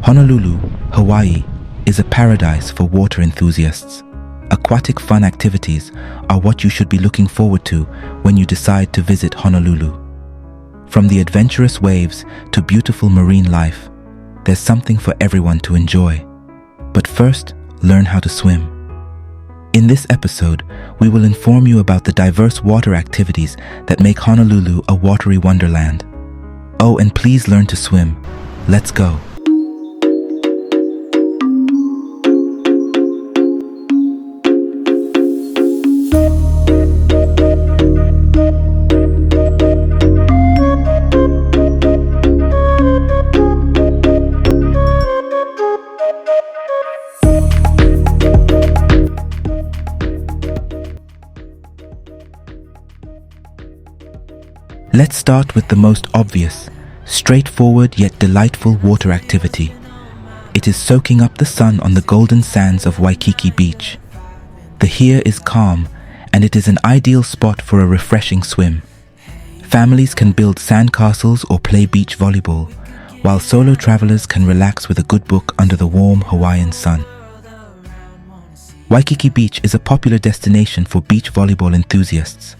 Honolulu, Hawaii, is a paradise for water enthusiasts. Aquatic fun activities are what you should be looking forward to when you decide to visit Honolulu. From the adventurous waves to beautiful marine life, there's something for everyone to enjoy. But first, learn how to swim. In this episode, we will inform you about the diverse water activities that make Honolulu a watery wonderland. Oh, and please learn to swim. Let's go. Let's start with the most obvious, straightforward yet delightful water activity. It is soaking up the sun on the golden sands of Waikiki Beach. The here is calm, and it is an ideal spot for a refreshing swim. Families can build sandcastles or play beach volleyball, while solo travelers can relax with a good book under the warm Hawaiian sun. Waikiki Beach is a popular destination for beach volleyball enthusiasts.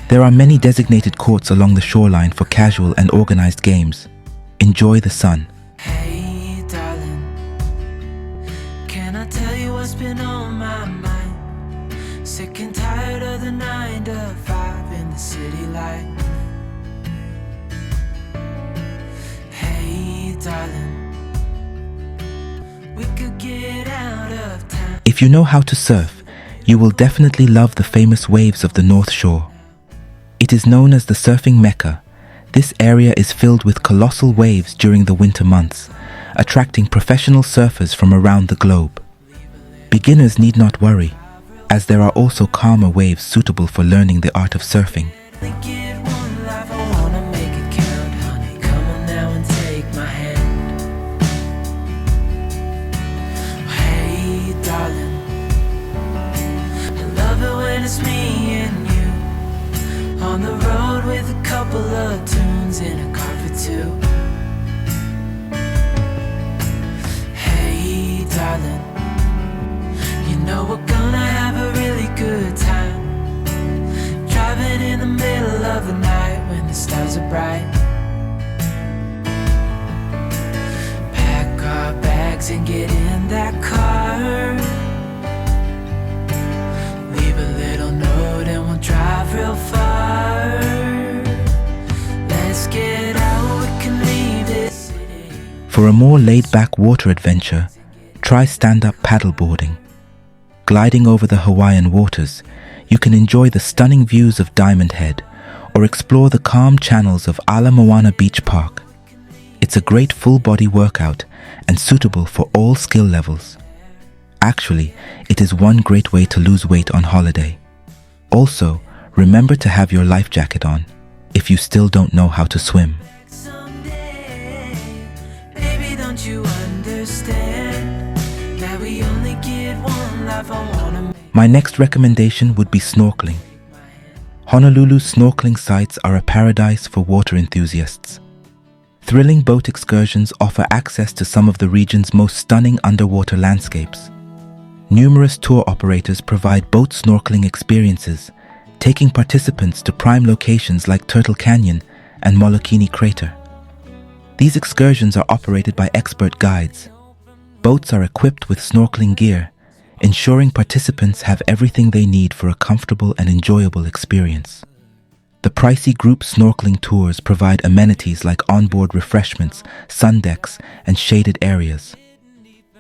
There are many designated courts along the shoreline for casual and organized games. Enjoy the sun. Hey darling, can I tell you what's been on my mind? Sick and tired of the 9 to 5 in the city life. Hey darling, we could get out of town. If you know how to surf, you will definitely love the famous waves of the North Shore. It is known as the surfing Mecca. This area is filled with colossal waves during the winter months, attracting professional surfers from around the globe. Beginners need not worry, as there are also calmer waves suitable for learning the art of surfing. On the road with a couple of tunes in a car for two. Hey darling, you know we're gonna have a really good time, driving in the middle of the night when the stars are bright. Pack our bags and get in that car, leave a little note and we'll drive real far. For a more laid-back water adventure, try stand-up paddleboarding. Gliding over the Hawaiian waters, you can enjoy the stunning views of Diamond Head or explore the calm channels of Ala Moana Beach Park. It's a great full-body workout and suitable for all skill levels. Actually, it is one great way to lose weight on holiday. Also, remember to have your life jacket on if you still don't know how to swim. Don't you understand that we only get one life? I wanna. My next recommendation would be snorkeling. Honolulu's snorkeling sites are a paradise for water enthusiasts. Thrilling boat excursions offer access to some of the region's most stunning underwater landscapes. Numerous tour operators provide boat snorkeling experiences, taking participants to prime locations like Turtle Canyon and Molokini Crater. These excursions are operated by expert guides. Boats are equipped with snorkeling gear, ensuring participants have everything they need for a comfortable and enjoyable experience. The pricey group snorkeling tours provide amenities like onboard refreshments, sun decks, and shaded areas.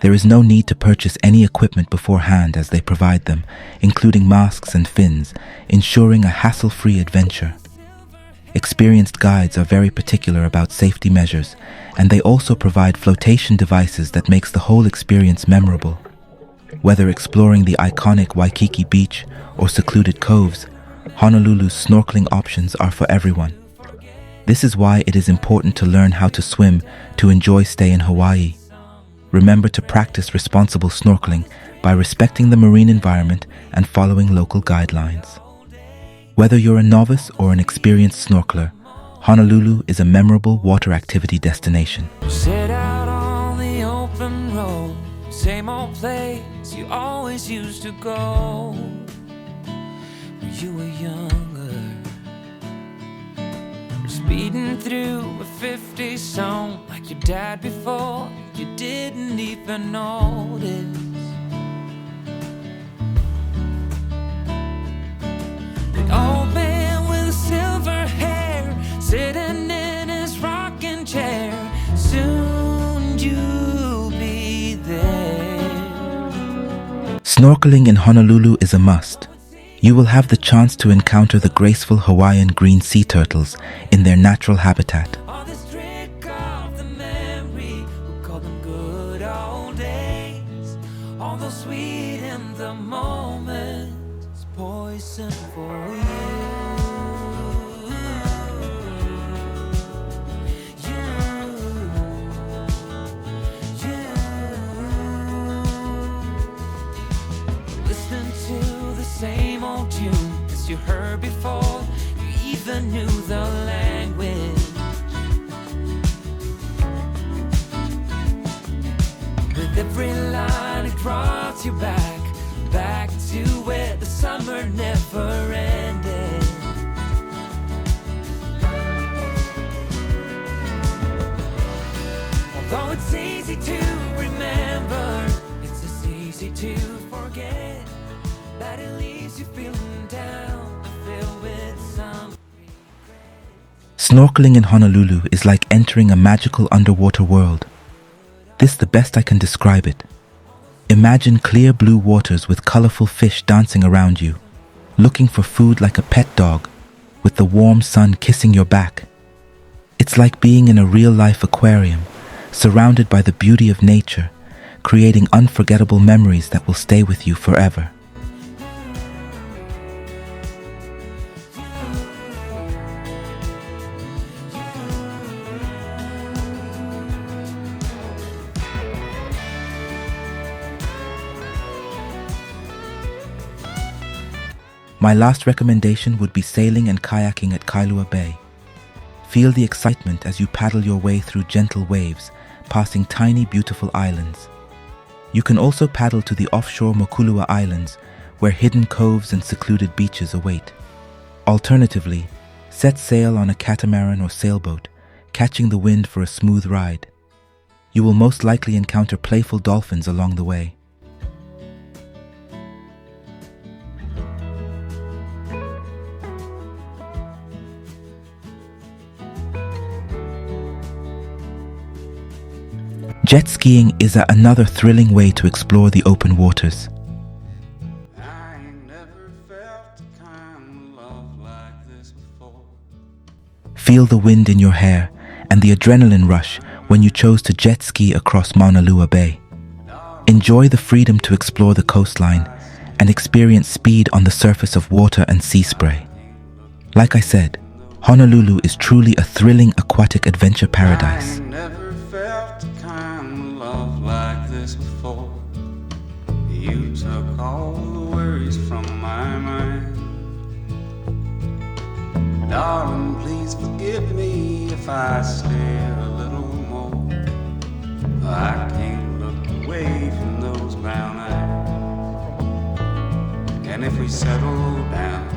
There is no need to purchase any equipment beforehand as they provide them, including masks and fins, ensuring a hassle-free adventure. Experienced guides are very particular about safety measures, and they also provide flotation devices that makes the whole experience memorable. Whether exploring the iconic Waikiki Beach or secluded coves, Honolulu's snorkeling options are for everyone. This is why it is important to learn how to swim to enjoy stay in Hawaii. Remember to practice responsible snorkeling by respecting the marine environment and following local guidelines. Whether you're a novice or an experienced snorkeler, Honolulu is a memorable water activity destination. Set out on the open road, same old place you always used to go when you were younger. Speeding through a 50 song like your dad before you didn't even notice. The old man with silver hair sitting in his rocking chair. Soon you'll be there. Snorkeling in Honolulu is a must. You will have the chance to encounter the graceful Hawaiian green sea turtles in their natural habitat. All this trick of the memory, we call them good old days. Although sweet in the moment, it's poison for you. Listen to the same old tune as you heard before you even knew the language. With every line it draws you back, back to where the summer never ended. Although it's easy to remember, it's as easy to forget that it leaves you feeling down, filled with some. Snorkeling in Honolulu is like entering a magical underwater world. This is the best I can describe it. Imagine clear blue waters with colorful fish dancing around you, looking for food like a pet dog, with the warm sun kissing your back. It's like being in a real-life aquarium, surrounded by the beauty of nature, creating unforgettable memories that will stay with you forever. My last recommendation would be sailing and kayaking at Kailua Bay. Feel the excitement as you paddle your way through gentle waves, passing tiny beautiful islands. You can also paddle to the offshore Mokulua Islands, where hidden coves and secluded beaches await. Alternatively, set sail on a catamaran or sailboat, catching the wind for a smooth ride. You will most likely encounter playful dolphins along the way. Jet skiing is another thrilling way to explore the open waters. I ain't never felt the kind of love like this before. Feel the wind in your hair and the adrenaline rush when you chose to jet ski across Mauna Lua Bay. Enjoy the freedom to explore the coastline and experience speed on the surface of water and sea spray. Like I said, Honolulu is truly a thrilling aquatic adventure paradise. I ain't never felt the kind of love like this before. You took all the worries from my mind. Darling, please forgive me if I stay a little more. I can't look away from those brown eyes. And if we settle down,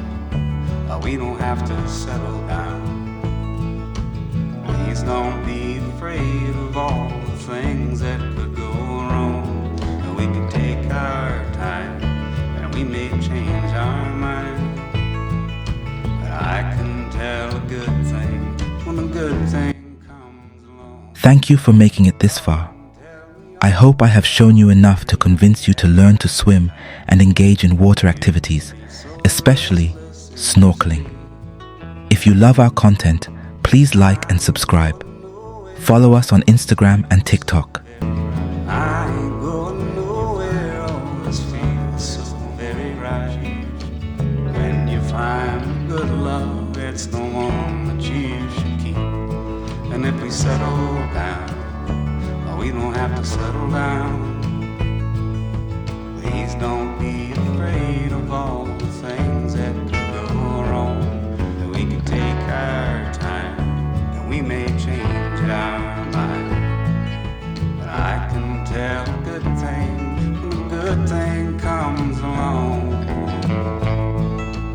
we don't have to settle down. Please don't be afraid of all the things that could go wrong. We can take our time and we may change our mind. But I can tell a good thing when a good thing comes along. Thank you for making it this far. I hope I have shown you enough to convince you to learn to swim and engage in water activities, especially snorkeling. If you love our content, please like and subscribe. Follow us on Instagram and TikTok. I ain't going nowhere, all this feels so very right. When you find good love, it's the one that you should keep. And if we settle down, we don't have to settle down. Please don't be afraid of all the things that could go wrong. That we can take our time and we may change our mind. But I can tell tell good things